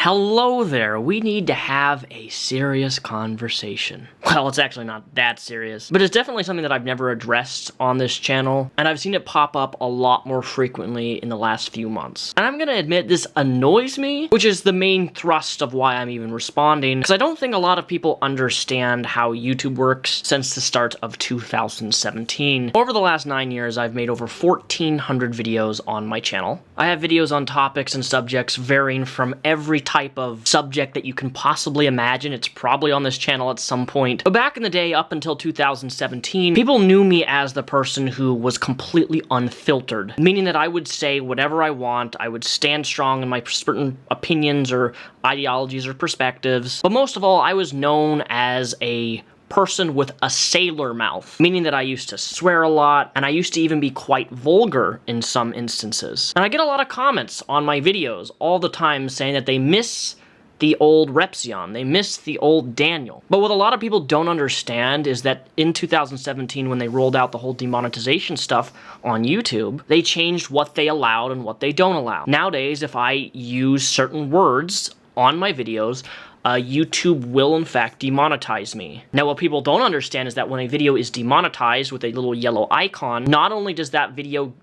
Hello there, we need to have a serious conversation. Well, it's actually not that serious, but it's definitely something that I've never addressed on this channel, and I've seen it pop up a lot more frequently in the last few months. And I'm gonna admit this annoys me, which is the main thrust of why I'm even responding, because I don't think a lot of people understand how YouTube works since the start of 2017. Over the last 9 years, I've made over 1,400 videos on my channel. I have videos on topics and subjects varying from every type of subject that you can possibly imagine. It's probably on this channel at some point. But back in the day, up until 2017, people knew me as the person who was completely unfiltered, meaning that I would say whatever I want, I would stand strong in my certain opinions or ideologies or perspectives. But most of all, I was known as a person with a sailor mouth, meaning that I used to swear a lot, and I used to even be quite vulgar in some instances. And I get a lot of comments on my videos all the time saying that they miss the old Repzion, they miss the old Daniel. But what a lot of people don't understand is that in 2017, when they rolled out the whole demonetization stuff on YouTube, they changed what they allowed and what they don't allow. Nowadays, if I use certain words on my videos, YouTube will in fact demonetize me. Now, what people don't understand is that when a video is demonetized with a little yellow icon, not only does that video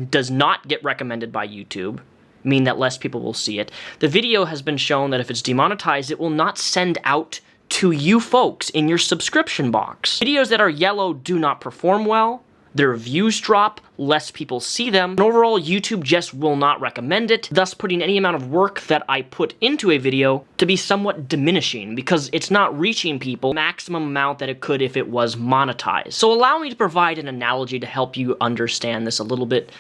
does not get recommended by YouTube, meaning that less people will see it, the video has been shown that if it's demonetized, it will not send out to you folks in your subscription box. Videos that are yellow do not perform well, their views drop, less people see them, and overall YouTube just will not recommend it, thus putting any amount of work that I put into a video to be somewhat diminishing, because it's not reaching people the maximum amount that it could if it was monetized. So allow me to provide an analogy to help you understand this a little bit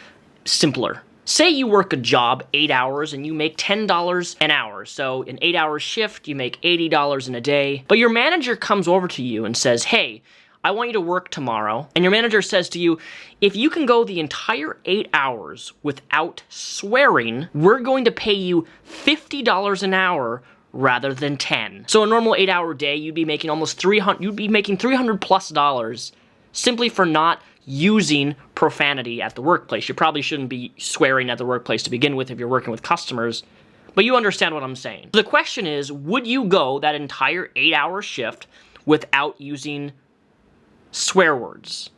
simpler. Say you work a job 8 hours and you make $10 an hour. So an 8-hour shift, you make $80 in a day, but your manager comes over to you and says, "Hey, I want you to work tomorrow," and your manager says to you, "If you can go the entire 8 hours without swearing, we're going to pay you $50 an hour rather than 10. So a normal 8-hour day, you'd be making almost $300+ simply for not using profanity at the workplace. You probably shouldn't be swearing at the workplace to begin with if you're working with customers, but you understand what I'm saying. The question is, would you go that entire 8-hour shift without using swear words?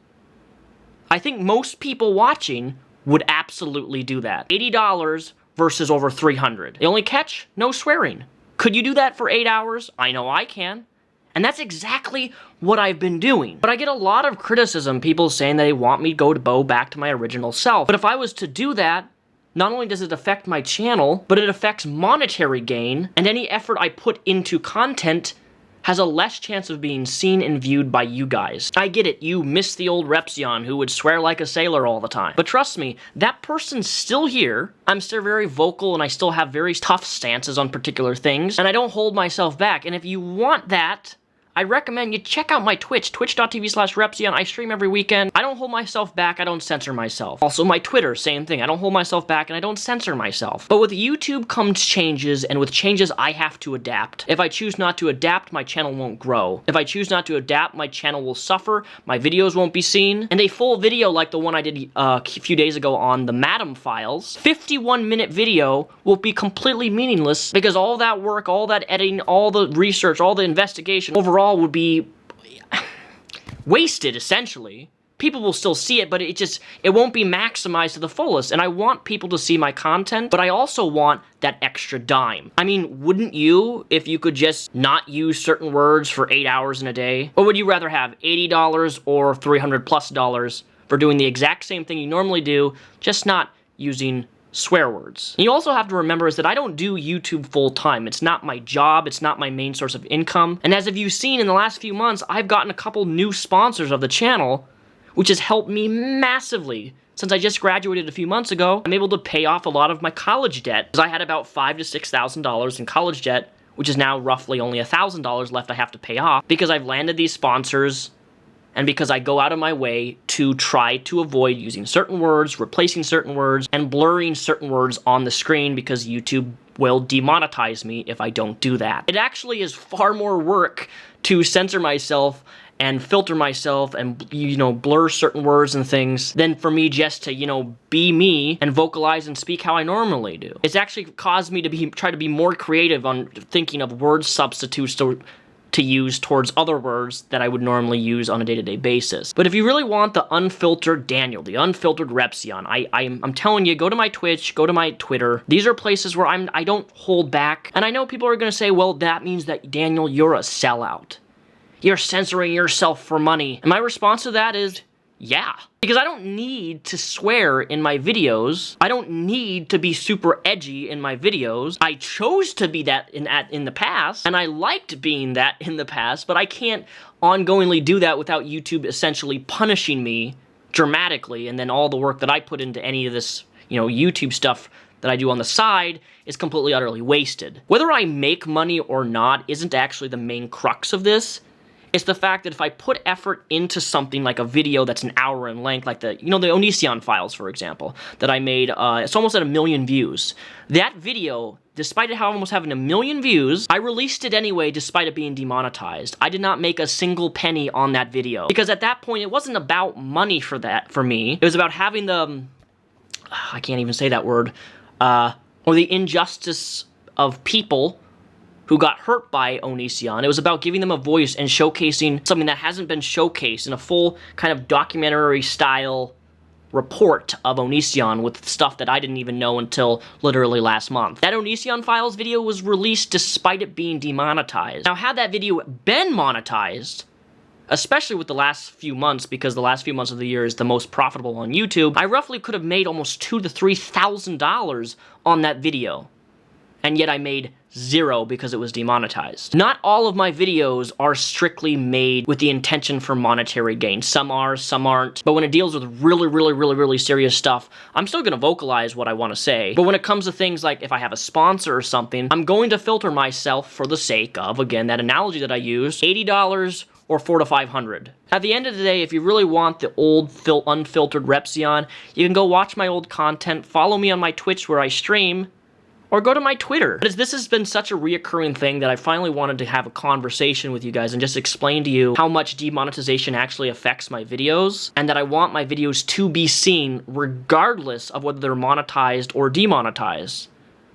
I think most people watching would absolutely do that. $80 versus over $300. The only catch? No swearing. Could you do that for 8 hours? I know I can. And that's exactly what I've been doing. But I get a lot of criticism, people saying they want me to go back to my original self. But if I was to do that, not only does it affect my channel, but it affects monetary gain, and any effort I put into content has a less chance of being seen and viewed by you guys. I get it, you miss the old Repzion who would swear like a sailor all the time. But trust me, that person's still here. I'm still very vocal and I still have very tough stances on particular things, and I don't hold myself back. And if you want that, I recommend you check out my Twitch, twitch.tv/Repzion. I stream every weekend. I don't hold myself back, I don't censor myself. Also my Twitter, same thing. I don't hold myself back and I don't censor myself. But with YouTube comes changes, and with changes I have to adapt. If I choose not to adapt, my channel won't grow. If I choose not to adapt, my channel will suffer, my videos won't be seen, and a full video like the one I did a few days ago on the Madam Files, 51-minute video will be completely meaningless because all that work, all that editing, all the research, all the investigation, overall would be wasted, essentially. People will still see it, but it won't be maximized to the fullest, and I want people to see my content, but I also want that extra dime. I mean, wouldn't you if you could just not use certain words for 8 hours in a day? Or would you rather have $80 or $300+ for doing the exact same thing you normally do, just not using swear words? And you also have to remember is that I don't do YouTube full-time. It's not my job, it's not my main source of income. And as you've seen in the last few months, I've gotten a couple new sponsors of the channel, which has helped me massively. Since I just graduated a few months ago, I'm able to pay off a lot of my college debt, because I had about $5,000 to $6,000 in college debt, which is now roughly only $1,000 left I have to pay off, because I've landed these sponsors, and because I go out of my way to try to avoid using certain words, replacing certain words, and blurring certain words on the screen, because YouTube will demonetize me if I don't do that. It actually is far more work to censor myself and filter myself and, you know, blur certain words and things than for me just to, you know, be me and vocalize and speak how I normally do. It's actually caused me to try to be more creative on thinking of word substitutes to use towards other words that I would normally use on a day-to-day basis. But if you really want the unfiltered Daniel, the unfiltered Repzion, I'm telling you, go to my Twitch, go to my Twitter. These are places where I don't hold back. And I know people are gonna say, well, that means that, Daniel, you're a sellout. You're censoring yourself for money. And my response to that is, yeah. Because I don't need to swear in my videos. I don't need to be super edgy in my videos. I chose to be that in the past, and I liked being that in the past, but I can't ongoingly do that without YouTube essentially punishing me dramatically, and then all the work that I put into any of this, you know, YouTube stuff that I do on the side is completely utterly wasted. Whether I make money or not isn't actually the main crux of this. It's the fact that if I put effort into something like a video that's an hour in length, like the, you know, the Onision files, for example, that I made, it's almost at 1 million views. That video, despite it almost having 1 million views, I released it anyway despite it being demonetized. I did not make a single penny on that video. Because at that point, it wasn't about money for me. It was about having the, I can't even say that word, or the injustice of people who got hurt by Onision. It was about giving them a voice and showcasing something that hasn't been showcased in a full kind of documentary style report of Onision with stuff that I didn't even know until literally last month. That Onision Files video was released despite it being demonetized. Now, had that video been monetized, especially with the last few months, because the last few months of the year is the most profitable on YouTube, I roughly could have made almost $2,000 to $3,000 on that video. And yet I made zero because it was demonetized. Not all of my videos are strictly made with the intention for monetary gain. Some are, some aren't. But when it deals with really serious stuff, I'm still gonna vocalize what I wanna say. But when it comes to things like if I have a sponsor or something, I'm going to filter myself for the sake of, again, that analogy that I used, $80 or $400 to $500. At the end of the day, if you really want the old, unfiltered Repzion, you can go watch my old content, follow me on my Twitch where I stream, or go to my Twitter. But this has been such a reoccurring thing that I finally wanted to have a conversation with you guys and just explain to you how much demonetization actually affects my videos, and that I want my videos to be seen regardless of whether they're monetized or demonetized.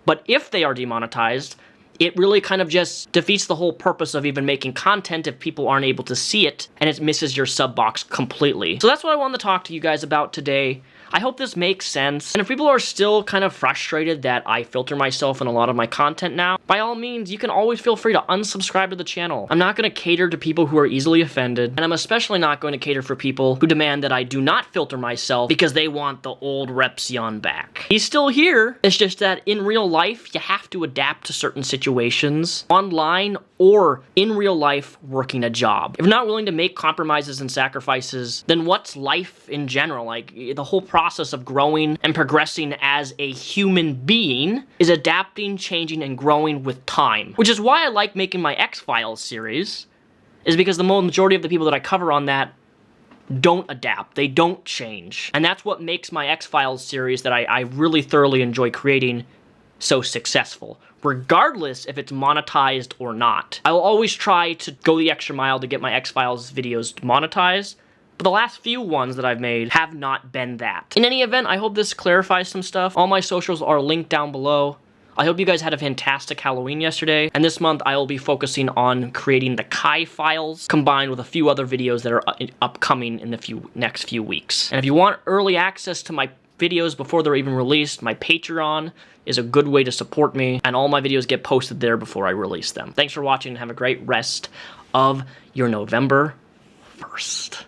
But if they are demonetized, it really kind of just defeats the whole purpose of even making content if people aren't able to see it, and it misses your sub box completely. So that's what I wanted to talk to you guys about today. I hope this makes sense, and if people are still kind of frustrated that I filter myself in a lot of my content now, by all means, you can always feel free to unsubscribe to the channel. I'm not going to cater to people who are easily offended, and I'm especially not going to cater for people who demand that I do not filter myself because they want the old Repzion back. He's still here, it's just that in real life, you have to adapt to certain situations, online or in real life working a job. If you're not willing to make compromises and sacrifices, then what's life in general? Like, the whole process of growing and progressing as a human being is adapting, changing, and growing with time. Which is why I like making my X-Files series, is because the majority of the people that I cover on that don't adapt, they don't change. And that's what makes my X-Files series that I really thoroughly enjoy creating so successful, regardless if it's monetized or not. I will always try to go the extra mile to get my X-Files videos monetized, but the last few ones that I've made have not been that. In any event, I hope this clarifies some stuff. All my socials are linked down below. I hope you guys had a fantastic Halloween yesterday, and this month I will be focusing on creating the Kai files, combined with a few other videos that are upcoming in the next few weeks. And if you want early access to my videos before they're even released, my Patreon is a good way to support me, and all my videos get posted there before I release them. Thanks for watching, and have a great rest of your November 1st.